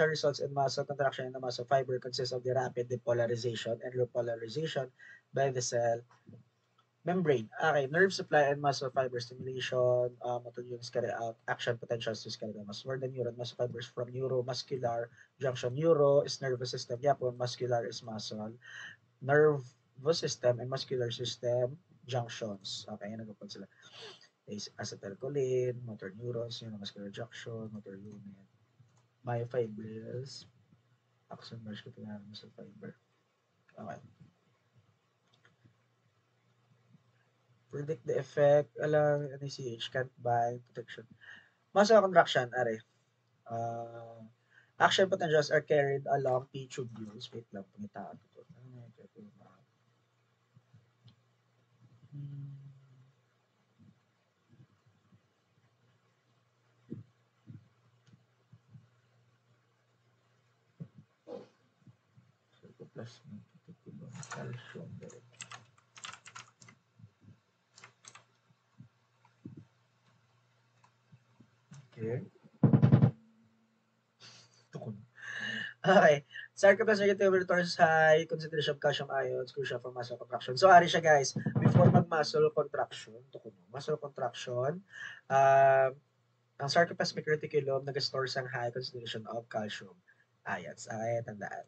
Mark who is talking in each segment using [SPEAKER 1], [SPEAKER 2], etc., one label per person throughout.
[SPEAKER 1] results in muscle contraction in the muscle fiber consists of the rapid depolarization and repolarization by the cell membrane. Okay, nerve supply and muscle fiber stimulation, motor units carry out action potentials to skeletal muscle. Where the neuron muscle fibers from neuromuscular junction. Neuro is nervous system, yapon, muscular is muscle. Nervous system and muscular system junctions. Okay, yan nagpapag sila. Is acetylcholine, motor neurons, neuromuscular junction, motor unit. Myofibrils, axon muscular muscle fiber. Okay. Predict the effect, alang, NACH, can't bind, protection. Muscle contraction, are. Action potentials are carried along P tubules. Wait lang, pangitaan ko to. Hmm. Cytoplasmic reticulum, calcium. Okay. Tukon. Okay. Sarcoplasmic reticulum returns high concentration of calcium ions, crucial for muscle contraction. So, ari siya guys, before mag-muscle contraction, tukon mo, muscle contraction, um, ang sarcoplasmic reticulum nag-store sa high concentration of calcium ions. Okay, tandaan.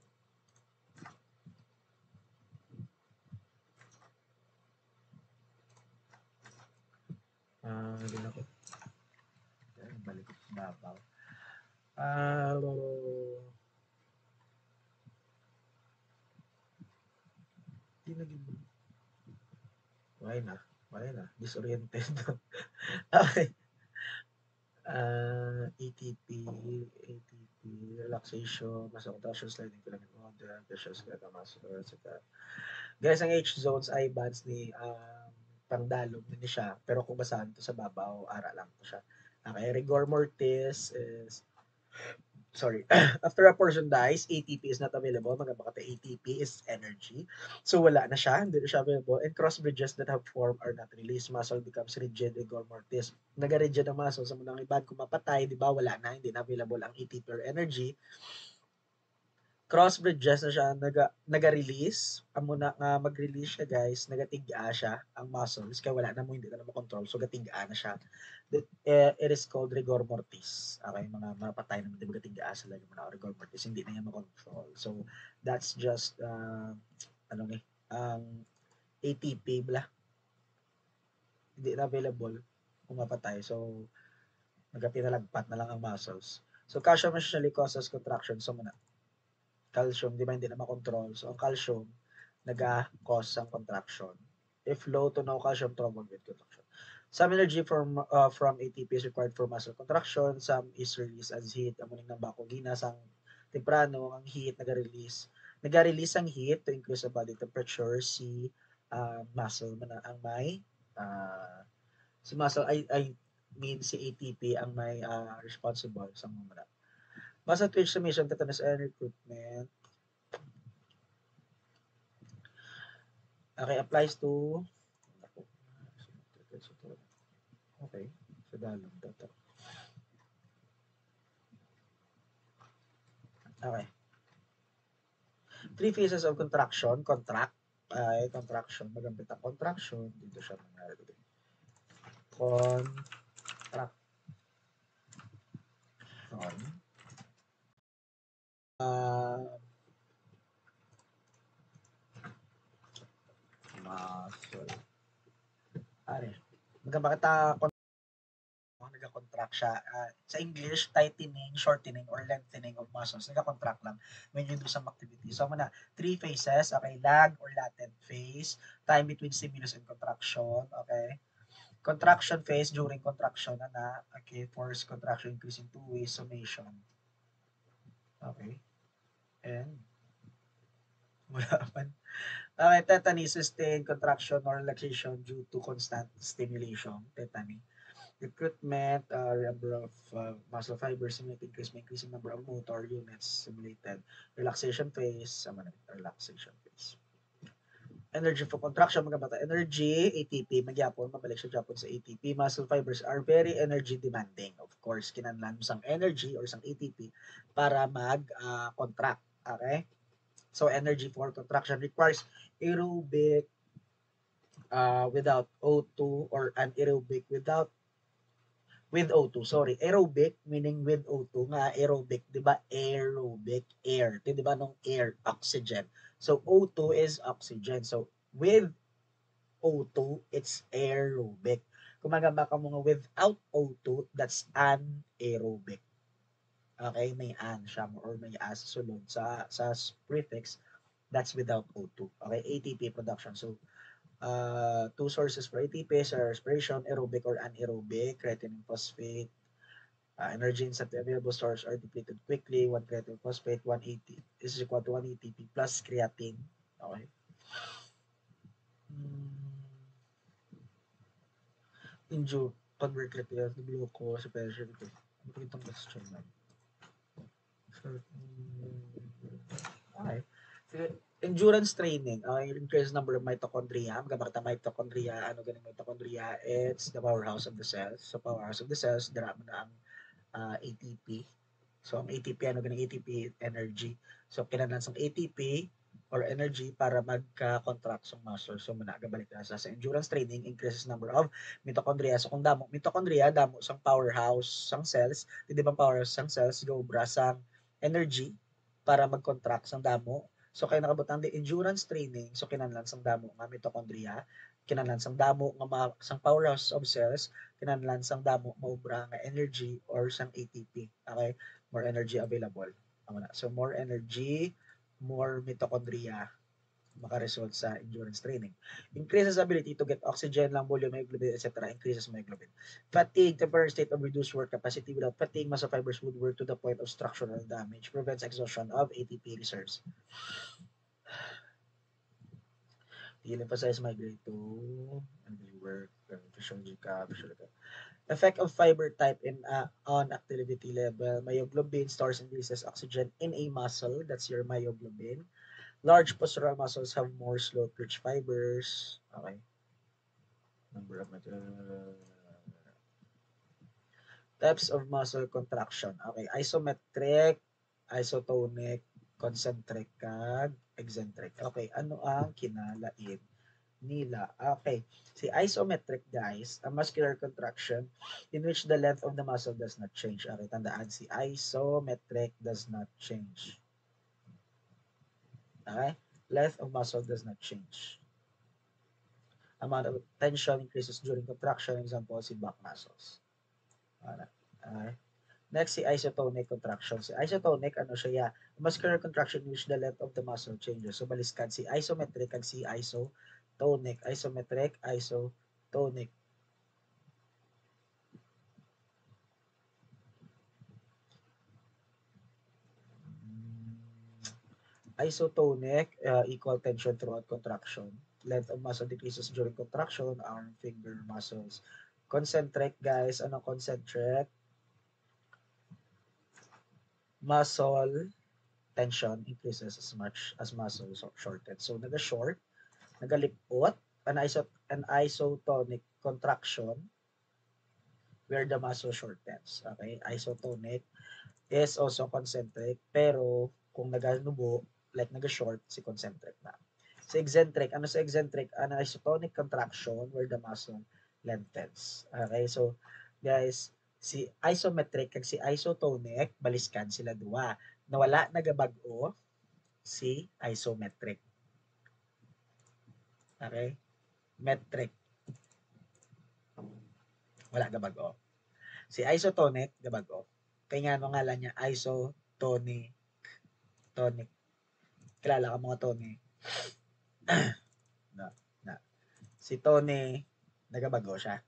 [SPEAKER 1] Hindi na ko. Balik ko sa babaw. Di naging... Why na? Why na? Disoriented. Okay. ATP, relaxation, muscle contraction, sliding filament model, pressure skeletal muscle, etc. Guys, ang H zones ay bands ni pangdalog din siya. Pero kung basahan to sa babaw, ara lang to siya. Okay, rigor mortis is sorry, after a person dies, ATP is not available. Mga bakit ATP is energy. So wala na siya, hindi na siya available. And cross bridges that have formed are not released. Muscle becomes rigid, rigor mortis. Naga-rigid ang muscle. Sa munang iban, kung mapatay, di ba, wala na, hindi na available ang ATP or energy. Cross bridges na siya, naga-release. Amo na nga mag-release siya guys, nagatiga siya ang muscles, kaya wala na mo, hindi na makontrol. So gatiga na siya. It is called rigor mortis. Okay, mga mapatay na hindi magatiga sa lagi mo na rigor mortis, hindi na niya makontrol. So that's just, ano ni, ang ATP bla, hindi na available kung mapatay. So nagatinalagpat na lang ang muscles. So calcium essentially causes contraction. So muna, calcium, di ba, hindi na makontrol. So, ang calcium, nag-cause ng contraction. If low to no calcium, trouble with contraction. Some energy from ATP is required for muscle contraction. Some is released as heat. Amuning ng bako, ginas ang temprano, ang heat, nag-release. Nag-release ang heat to increase the body temperature. Si muscle man ang may si muscle ay mean si ATP ang may responsible sa mga muscle twitch summation, tetanus and recruitment. Okay, applies to okay, sa dalog dito. Okay. Three phases of contraction. Contract. Ay, contraction. Magambit ang contraction. Dito siya nangyari dito. Contract. Muscle. Ari. Magambit nag-contract siya. Sa English, tightening, shortening, or lengthening of muscles. Nag-contract lang when you do some activity. So, muna, three phases. Okay, lag or latent phase. Time between stimulus and contraction. Okay. Contraction phase during contraction na. Okay, force contraction increasing two ways summation. Okay. And, wala man. Okay, tetany, sustained contraction or relaxation due to constant stimulation. Tetany. Recruitment, number of muscle fibers simulated increasing number of motor units simulated. Relaxation phase, relaxation phase. Energy for contraction, mga bata. Energy, ATP, magyapon, mabalik siya Japon sa ATP. Muscle fibers are very energy demanding. Of course, kinahanglan mo sang energy or sang ATP para mag-contract. Okay? So, energy for contraction requires aerobic without O2 or anaerobic with O2. Sorry, aerobic meaning with O2 nga aerobic, 'di ba? Aerobic air, 'di ba nung air, oxygen. So O2 is oxygen. So with O2, it's aerobic. Kung magamba ka mga without O2, that's anaerobic. Okay, may an siya or may as sulod sa prefix, that's without O2. Okay, ATP production. So two sources for ATP are respiration, aerobic or anaerobic, creatine phosphate. Energy in some available stores are depleted quickly. One creatine phosphate, 180 is equal to 1 ATP plus creatine. Okay. Hmm. Injure, convert creatine to glucose, pressure. Ito itong question na. Okay. Endurance training, increase number of mitochondria. Magkabakta mitochondria, ano ganing mitochondria? It's the powerhouse of the cells. So powerhouse of the cells, dara mo na ang ATP. So ang ATP, ano ganing ATP? Energy. So kinahanglan sang ATP or energy para magka-contract sa muscle. So muna gabalik na sa endurance training, increases number of mitochondria. So kung damo mitochondria, damo sang powerhouse sang cells, di ba powerhouse sang cells go bra sang energy para mag-contract sang damo. So kay nakabutang di endurance training, so kinahanglan sang damo nga mitochondria, kinahanglan sang damo nga sang powerhouse of cells, kinahanglan sang damo maubra nga energy or sang ATP. Okay? More energy available. So more energy, more mitochondria maka-result sa endurance training. Increases ability to get oxygen, lung volume, hemoglobin, etc. Increases hemoglobin. Fatigue, temporary state of reduced work capacity. Without fatigue, muscle fibers would work to the point of structural damage. Prevents exhaustion of ATP reserves. He'll emphasize migrate to work, physiological. Effect of fiber type on activity level. Myoglobin stores and releases oxygen in a muscle. That's your myoglobin. Large postural muscles have more slow twitch fibers. Okay. Number of types of muscle contraction. Okay, isometric, isotonic, concentric, kag eccentric. Okay, ano ang kinalain nila? Okay, si isometric guys, a muscular contraction in which the length of the muscle does not change. Okay, tandaan si isometric does not change. Okay, length of muscle does not change. Amount of tension increases during contraction. Example, si back muscles. Okay. Next, si isotonic contraction. Si isotonic, ano siya ya? Muscular contraction in which the length of the muscle changes. So, baliskan si isometric kag si isotonic. Isometric, isotonic. Isotonic, equal tension throughout contraction. Length of muscle decreases during contraction, arm, finger, muscles. Concentric, guys. Ano concentric? Muscle tension increases as much as muscle shorted. So, naga-short, nagalipot, an isotonic contraction where the muscle shortens. Okay? Isotonic is also concentric, pero kung naganubo, like naga-short, si concentric na. Sa eccentric, ano sa eccentric? An isotonic contraction where the muscle lengthens. Okay? So, guys, si isometric kag si isotonic, baliskan sila duwa. Nawala nagabag-o si isometric. Okay? Metric. Wala gabag-o. Si isotonic, gabag-o. Kaya nga ano ngalan niya, isotonic. Tonic. Kilala ka mga Tony? na, na. Si Tony, nagabago siya.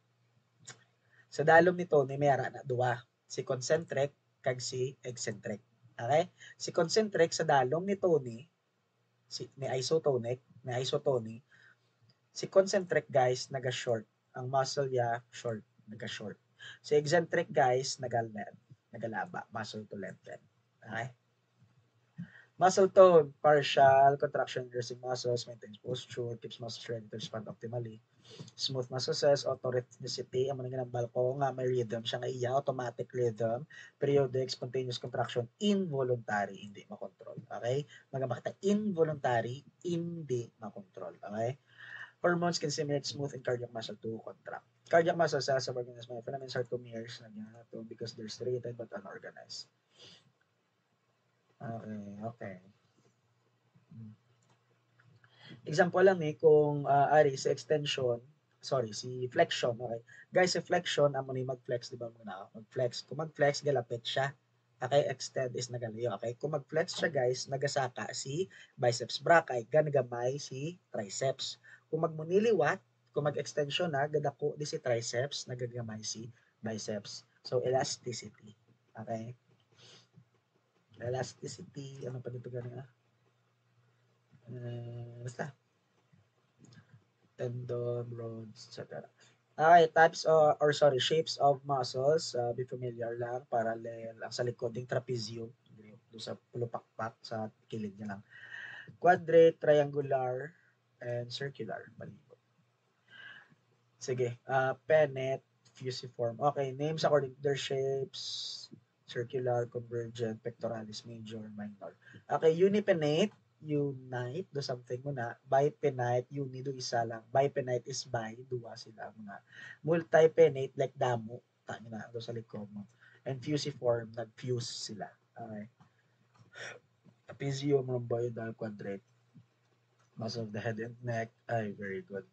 [SPEAKER 1] Sa dalom ni Tony, may ara na duwa. Si concentric, kag si eccentric. Okay? Si concentric sa dalom ni Tony, ni isotonic, ni isotonic, si concentric guys, naga-short. Ang muscle niya, short, naga-short. Si eccentric guys, nagalaba, muscle to lengthen. Okay? Muscle tone, partial contraction, reducing muscles, maintains posture, keeps muscles ready to respond optimally. Smooth muscles, auto-rhythmicity, ang mga ginambal ko nga may rhythm siya nga iya, automatic rhythm, periodic, spontaneous contraction, involuntary, hindi makontrol. Okay? Mga makita, involuntary, hindi makontrol. Okay? Hormones can stimulate smooth and cardiac muscle to contract. Cardiac muscle cells of organism phenomenon are tumors because they're striated but unorganized. Okay, okay. Example lang kung ari sa extension, sorry, si flexion, okay. Guys, si flexion, amo ni mag-flex, di ba muna? Mag-flex. Kung mag-flex, galapit siya. Okay, extend is nagalayo. Okay, kung mag-flex siya, guys, nagasaka si biceps brachii, ganagamay si triceps. Kung magmuniliwat, kung mag-extension na, gadako di si triceps, nagagamay si biceps. So, elasticity. Okay? Elasticity, ano pa dito ganun basta, tendon, rods, etc. Okay, types shapes of muscles, be familiar lang, parallel, ang sa likod yung trapezium, doon sa pulupakpak, sa kilid niya lang. Quadrate, triangular, and circular, palibot. Sige, pennate, fusiform. Okay, names according to their shapes, circular, convergent, pectoralis major, minor. Okay, unipennate, unite, do something muna. Bipennate, uni, do isa lang. Bipennate is by, duwa sila muna. Multipennate, like damo, tanya na, do sa likod mo. And fusiform, nag-fuse sila. Okay. Trapezium, rhomboidal, quadrate. Muscle of the head and neck, ay, very good.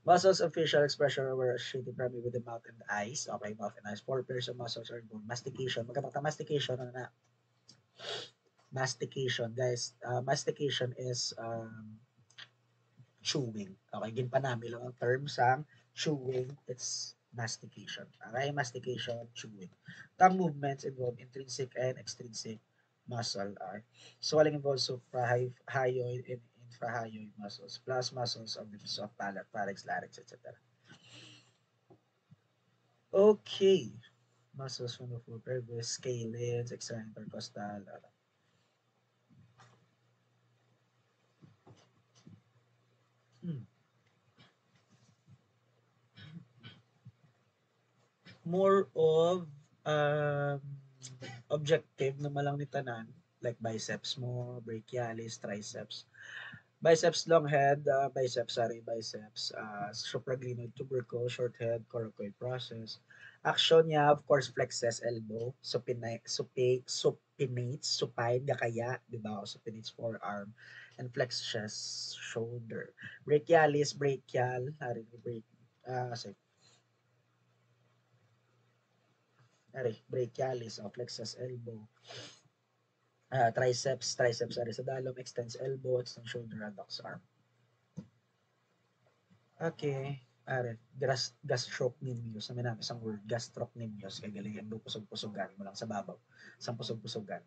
[SPEAKER 1] Muscles of facial expression were associated primarily with the mouth and the eyes. Okay, mouth and eyes. 4 pairs of muscles are involved. Mastication. Magkabata mastication, ano na? Mastication, guys. Mastication is chewing. Okay, ginpanami lang ang term sa chewing. It's mastication. Okay, mastication, chewing. Tongue movements involve intrinsic and extrinsic muscle. Okay. Swallowing involves suprahyoid and infrahyoid muscles, plus muscles of the soft palate, pharynx, larynx, etc. Okay. Muscles from the full pelvis, scalenes, external intercostal. Hmm. More of um, objective na malang ni tanan, like biceps mo, brachialis, triceps. Biceps long head, biceps, supraglenoid tubercle, short head, coracoid process. Action niya, of course, flexes elbow, supinates, supine, gakaya, di ba? Supinates forearm, and flexes shoulder. Brachialis, brachial, sorry, brachialis, flexes elbow. Triceps, sa dalom, extends elbow, extends shoulder, adducts arm. Okay. Gastrocnemius. Sabi namin isang word, gastrocnemius. Kaya galing do pusog-pusogan mo lang sa babaw. Isang pusog-pusogan.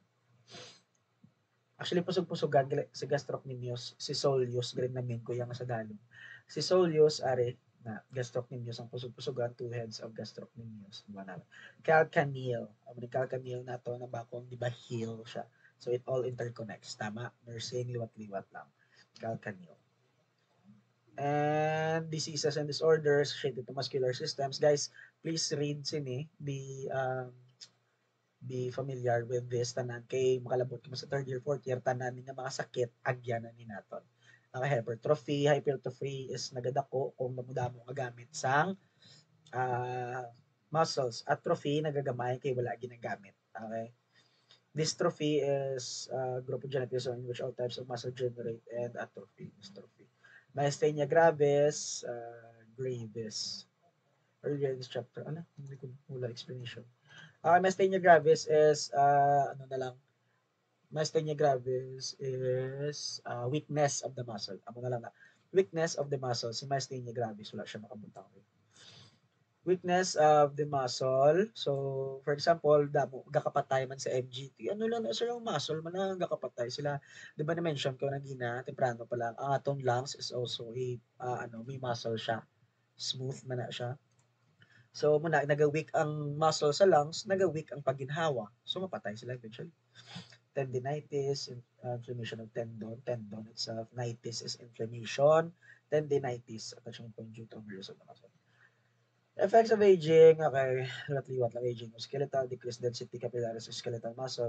[SPEAKER 1] Actually, pusog-pusogan, si gastrocnemius, si soleus, galing namin ko yung sa dalom. Si soleus, na gastrocnemius ang pusog-pusogan, two heads of gastrocnemius. Diba namin? Calcaneal. Ang calcaneal na to, na bakong, di ba, heel siya. So, it all interconnects. Tama? Nursing, liwat-liwat lang. Calcaneal. And diseases and disorders associated to muscular systems. Guys, please read sini. Be familiar with this tanan kay makalabot mo sa third year, fourth year tanan nga mga sakit agyan na ni naton. Ang hypertrophy is nagadako kung namudamo nga gamit sang muscles. Atrophy nagagamay kay wala ginagamit. Okay? Dystrophy is a group of genetic disorder in which all types of muscle generate and atrophy. Dystrophy. Myasthenia gravis, gravis. Earlier in this chapter, hindi ko wala explanation. Myasthenia gravis is, myasthenia gravis is weakness of the muscle. Amo na lang na. Weakness of the muscle. Si myasthenia gravis, wala siya makabutang. Weakness of the muscle. So, for example, gakapatay man sa MGT. Ano lang na sir yung muscle man na gakapatay sila. 'Di ba na-mention ko na gina temprano pa lang. Ang atong lungs is also may muscle siya. Smooth man na siya. So muna naga-weak ang muscle sa lungs, naga-weak ang pagginhawa, so mapatay sila eventually. Tendinitis, inflammation of tendon itself, nitis is inflammation, tendinitis, attachment point due to overuse of the muscle. Effects of aging, okay, liwat lang aging of skeletal, decreased density capillaries of skeletal muscle,